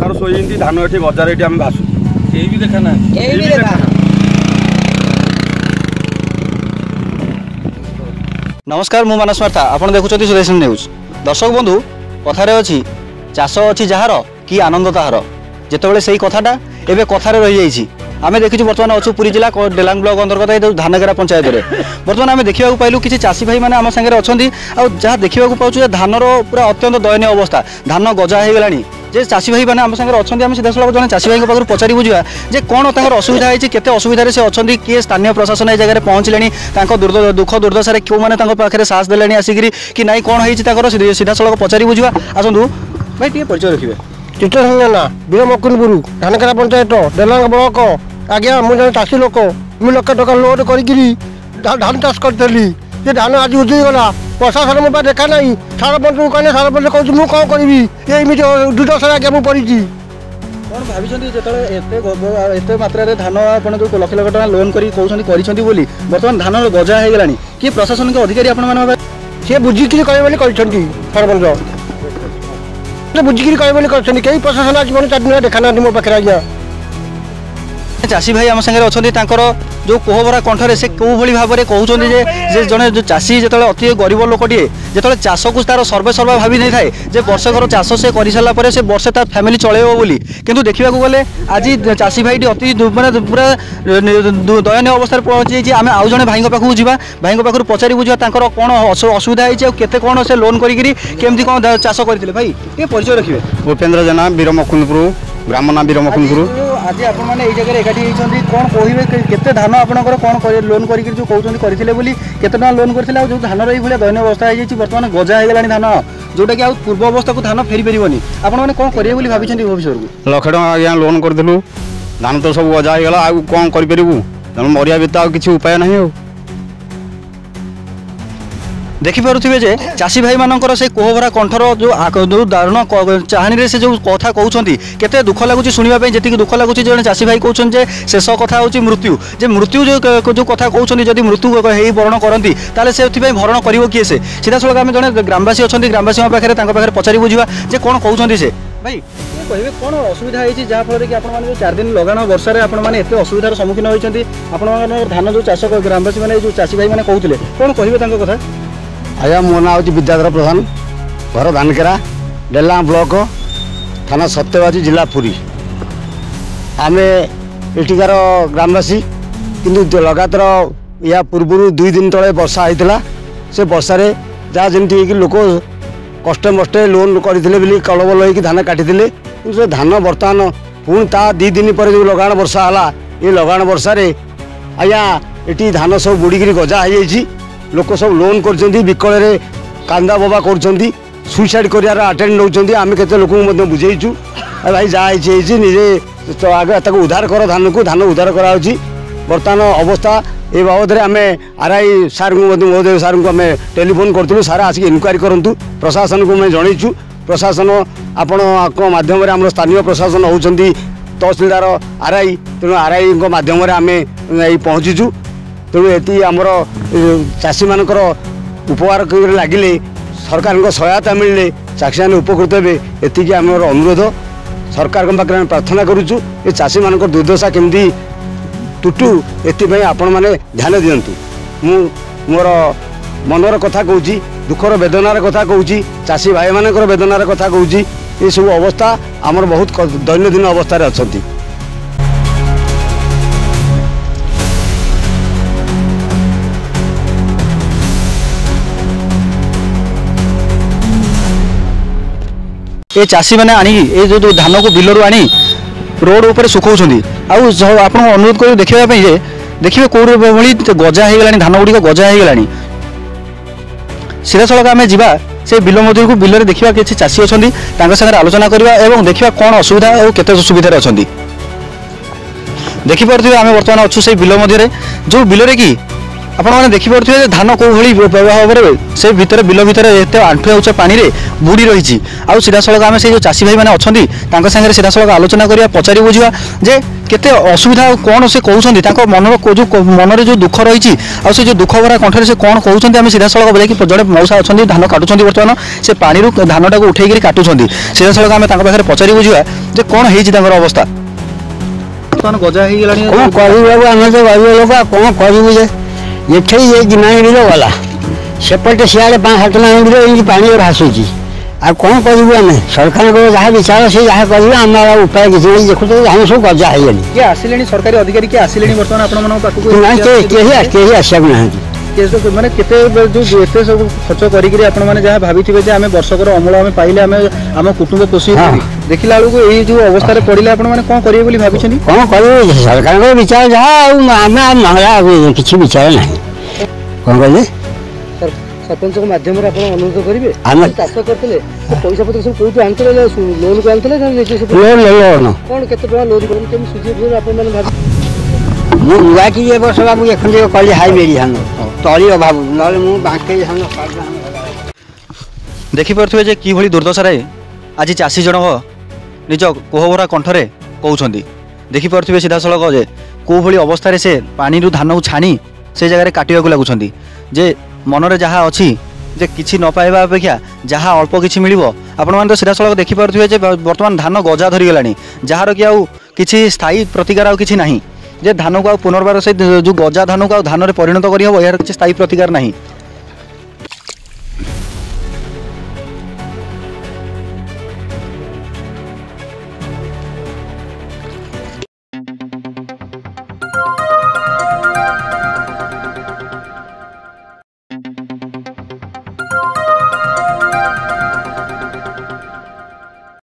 ତାର ଶୋଇନ୍ତି ଧାନ ଏଠି ବଜାର ଏଠି ଆମେ ଭାସୁ କେହି ବି ଦେଖା ନା नमस्कार मु मानस मार्था आपण देखुछथि सुदर्शन न्यूज। दर्शक बंधु कथारे अछि चाष अछि जहार कि आनंद ताहार जेतेबेले सेही कथाटा एबे कथारे रहि जाइछि। आमे देखिछु वर्तमान अछु पुरी जिला डेलांग ब्लॉक अंतर्गत धानगेरा पंचायत रे वर्तमान आमे देखिबाकू पाइलु किछि चासी भाई माने आम संगे अछंती आ जहा देखिबाकू पाउछु धानर पूरा अत्यंत दयनीय अवस्था धान गजा हे गेलानी जे चासी भाई मैंने आम संगे अच्छा आम सीधा सड़क जन चासी भाई पाखु पचारि बुझा जे कौन तर असुविधा है केते असुविधा से अच्छा किए स्थानीय प्रशासन ए जगह पहुँचले दुख दुर्दशा क्यों मैंने पाखे साहस देले आसिक कि नाई कौन है सीधा सड़क पचारि बुझा आसतु भाई टे परिचय रखिए चित्रसंजना वीर मकुलपुर धानगेरा पंचायत डेलांग ब्लॉक आज्ञा मुझे चाषी लोक मुझे लक्ष टका लोड करी धान चाष करी धान आज उजगला प्रशासन मो देखा ना सरपंच को कहने सरपंच कहूँ मुझे कौन करी दुर्दशा आज्ञा मुझे पड़ी कौन भाई एत मात्रा धान आप लक्ष लक्ष टका लोन कर बर्तमान धान गजा हो गलानी कि प्रशासन के अधिकारी आप सी बुझिक सरपंच बुझिक कहीं प्रशासन आज मैंने 4 दिन देखा ना मो पाखे आज्ञा चासी भाई आम संगे अच्छा जो कोहबरा कंठरे से कौ भाई भाव में कहते जड़े जो चाषी जो अति गरीब लोकटे जो चाष को तार सर्वे सर्वा भावी नहीं थाए जे वर्षकर चाष से कर सारापर से वर्षे तार फैमिली चलेब बोली किंतु देखा गले आज चाषी भाई अति मानने पूरा दयनीय अवस्था पहुँची जाइए आम आउ जड़े भाई पाखु जा भाई पाखु पचारि बुझा कौन असुविधा होते कौन से लोन करमती कौन चाष करते भाई ये परिचय रखिए भूपेन्द्र जेना वीर मकुलपुर ग्राम ना वीर मकुलपुर आज आपने जगह एकाठी होती कौन कहे केते धान आपंकर कौन लोन करते बोली केते टका लोन करते जो धान ये दयनीय अवस्था हो बर्तमान गजा हो गलानी धान जोटा कि पूर्व अवस्था को धान फेरी पारनि आपने कौन करेंगे बोली भाई भविष्य को लक्ष टका आज्ञा लोन करूँ धान तो सब गजा हो गला आ कौन करूँ मरिया भी तो किसी उपाय ना देखिपे जे चाषी भाई मानकर से कोहबरा कंठर जो दारुण चाहानी से जो कथा कहते केते दुख लगुच शुणापी जी दुख लगुच जड़े चाषी भाई कहते शेष कथा हूँ मृत्यु जे मृत्यु जो कथा कहते जदि मृत्यु हो भरण करती से भरण कर किए से सीधा सड़क आम जड़े ग्रामवासी अच्छा ग्रामवासी पाखे पचारि बुझा जे कौन कहते से भाई कहे कौन असुविधा है जहाँफल कि आप 4 दिन लगाण वर्षा आपत असुविधार सम्मुखीन होती आप धान जो चाष ग्रामवासी मैंने जो चाषी भाई मैंने कहते कौन कहे कथा आज्ञा मो ना हूँ विद्याधर प्रधान घर धानकेरा डेलांग ब्लॉक थाना सत्यवादी जिला पुरी आम एठिकार ग्रामवासी किंतु लगातार या पूर्व 2 दिन तले वर्षा होता से वर्षा जहाँ जमी लोक कष्ट मष्टे लोन करते कलबल हो धान काटी से धान बर्तमान पुणी ता 2 दिन पर जो लगाण वर्षा है ये लगाण वर्षा आज्ञा ये धान सब बुड़िक गजा हो लोक सब लोन कर विकल कांदा बोबा कर सुइसाइड कर आटेड नौ आम के लोक बुझेचु भाई जहाँ निजे आगे उद्धार कर धान को धान उद्धार करा बर्तमान अवस्था ये बाबद आम आरआई सार को महोदय सार को आम टेलीफोन करूँ सार आसिक इनक्वारी करूँ प्रशासन को मैं जनईचु प्रशासन आपण माध्यम आम स्थानीय प्रशासन होती तहसिलदार आरआई तेणु आरआई माध्यम आम पहुँचीचु तेणु ये आमर चाषी मानकर उपहार लगिले सरकार सहायता मिलने चाषी मैंने उपकृत हे एति आम अनुरोध सरकार पाखे प्रार्थना करुचु ये चाषी मान दुर्दशा केमती टुटू एपाई आपण मैंने ध्यान दिंतु मोर मनर कथा कहूँ दुखर वेदनार कथा कहूँ चाषी भाई मान वेदनार कथा कहूँ ये सब अवस्था आमर बहुत दैनंदिन अवस्था अच्छा ये चाषी मैंने आनी ये जो धान को बिलरू आनी रोड उपर सुखाऊँ आप अनुरोध कर देखापी देखिए कौर भाई गजा हो गलानी धान गुड़िक गजा हो गलानी सीधा सड़क आम जा से बिल मध्य को बिल देखा कि चाषी अच्छा सागर आलोचना करवा और देखा कौन असुविधा और केते सुविधा अच्छा देखिपे आम बर्तमान अच्छु से बिल मध्य जो बिल कि ଆପଣମାନେ ଦେଖିପାରୁଥିବେ ଯେ ଧାନ କୋଉଭଳି ଭାବରେ ସେ ଭିତରେ ବିଲ ଭିତରେ ଏତେ ଆଣ୍ଠୁଏ ଉଚ୍ଚ ପାଣିରେ ବୁଡ଼ି ରହିଛି। ଆଉ ସିଧାସଳଖ ଆମେ ସେଇ ଯେଉଁ ଚାଷୀ ଭାଇମାନେ ଅଛନ୍ତି ତାଙ୍କ ସାଙ୍ଗରେ ସିଧାସଳଖ ଆଲୋଚନା କରିବା, ପଚାରି ବୁଝିବା ଯେ କେତେ ଅସୁବିଧା ଆଉ କ'ଣ ସେ କହୁଛନ୍ତି, ତାଙ୍କ ମନର ଯେଉଁ ମନରେ ଯେଉଁ ଦୁଃଖ ରହିଛି ଆଉ ସେ ଯେଉଁ ଦୁଃଖ ଭରା କଣ୍ଠରେ ସେ କ'ଣ କହୁଛନ୍ତି। ଆମେ ସିଧାସଳଖ ଯାଇକି ଜଣେ ମଉସା ଅଛନ୍ତି ଧାନ କାଟୁଛନ୍ତି, ବର୍ତ୍ତମାନ ସେ ପାଣିରୁ ଧାନଟାକୁ ଉଠେଇକିରି କାଟୁଛନ୍ତି। ସିଧାସଳଖ ଆମେ ତାଙ୍କ ପାଖରେ ପଚାରି ବୁଝିବା ଯେ କ'ଣ ହେଇଛି ତାଙ୍କର ଅବସ୍ଥା। ବର୍ତ୍ତମାନ ଗଜା ହେଇଗଲାଣି, କ'ଣ କରିବୁ ବାବୁ, ଆମେ ତ ଗରିବ ଲୋକ ଆଉ କ'ଣ କରିବୁ ଯେ ଏଠି ଏ ଗିମାଣି ବିଲ ଗଲା, ସେପଟେ ସିଆଡ଼େ 5-7 ମାଣ ବିଲ ଏମିତି ପାଣିରେ ଭାସୁଛି। ଆଉ କ'ଣ କରିବୁ ଆମେ? ସରକାରଙ୍କର ଯାହା ବିଚାର ସେ ଯାହା କରିବେ, ଆମର ଆଉ ଉପାୟ କିଛି ନାହିଁ। ଦେଖୁଛ ଆମେ ସବୁ ଗଜା ହେଇଗଲି। କିଏ ଆସିଲେଣି? ସରକାରୀ ଅଧିକାରୀ କିଏ ଆସିଲେଣି ବର୍ତ୍ତମାନ ଆପଣମାନଙ୍କ ପାଖକୁ? କେହି ଆସିବାକୁ ନାହାନ୍ତି। ମାନେ କେତେ ଯେଉଁ ଏତେ ସବୁ ଖର୍ଚ୍ଚ କରିକିରି ଆପଣମାନେ ଯାହା ଭାବିଥିବେ ଯେ ଆମେ ବର୍ଷକର ଅମଳ ଆମେ ପାଇଲେ ଆମେ ଆମ କୁଟୁମ୍ବ ପୋଷି, ଦେଖିଲା ବେଳକୁ ଏଇ ଯେଉଁ ଅବସ୍ଥାରେ ପଡ଼ିଲେ ଆପଣମାନେ କ'ଣ କରିବେ ବୋଲି ଭାବିଛନ୍ତି? କ'ଣ କରିବୁ? ସରକାରଙ୍କର ବିଚାର ଯାହା, ଆଉ ଆମେ କିଛି ବିଚାର ନାହିଁ। କ'ଣ କହିଲେ? ସରପଞ୍ଚଙ୍କ ମାଧ୍ୟମରେ ଆପଣ ଅନୁରୋଧ କରିବେ। ଆମେ ଚାଷ କରିଥିଲେ ପଇସା ପତ୍ର ସବୁ କୋଉଠୁ ଆଣିଥିଲେ? ଲୋନ୍କୁ ଆଣିଥିଲେ ନା ନିଜେ ସବୁ? ଲୋନ୍ କ'ଣ କେତେ ଟଙ୍କା ଲୋନ୍ କରନ୍ତି, କେମିତି ସୁଝିବେ ଆପଣମାନେ ଭାବି? ମୁଁ ନୂଆକି ଏ ବର୍ଷ ବାବୁ ଏଖଣ୍ଡ କଲି ହାଇବ୍ରିଡ୍ ଧାନ, ତଳି ଅଭାବ, ନହେଲେ ମୁଁ ବାଙ୍କେଇ ଧାନ। ଦେଖିପାରୁଥିବେ ଯେ କିଭଳି ଦୁର୍ଦ୍ଦଶାରେ ଆଜି ଚାଷୀ ଜଣକ ନିଜ କୋହଭରା କଣ୍ଠରେ କହୁଛନ୍ତି। ଦେଖିପାରୁଥିବେ ସିଧାସଳଖ ଯେ କେଉଁଭଳି ଅବସ୍ଥାରେ ସେ ପାଣିରୁ ଧାନକୁ ଛାଣି ସେ ଜାଗାରେ କାଟିବାକୁ ଲାଗୁଛନ୍ତି। ଯେ ମନରେ ଯାହା ଅଛି ଯେ କିଛି ନ ପାଇବା ଅପେକ୍ଷା ଯାହା ଅଳ୍ପ କିଛି ମିଳିବ। ଆପଣମାନେ ତ ସିଧାସଳଖ ଦେଖିପାରୁଥିବେ ଯେ ବର୍ତ୍ତମାନ ଧାନ ଗଜା ଧରିଗଲାଣି, ଯାହାର କି ଆଉ କିଛି ସ୍ଥାୟୀ ପ୍ରତିକାର ଆଉ କିଛି ନାହିଁ। ଯେ ଧାନକୁ ଆଉ ପୁନର୍ବାର ସେ ଯେଉଁ ଗଜା ଧାନକୁ ଆଉ ଧାନରେ ପରିଣତ କରିହେବ, ଏହାର କିଛି ସ୍ଥାୟୀ ପ୍ରତିକାର ନାହିଁ।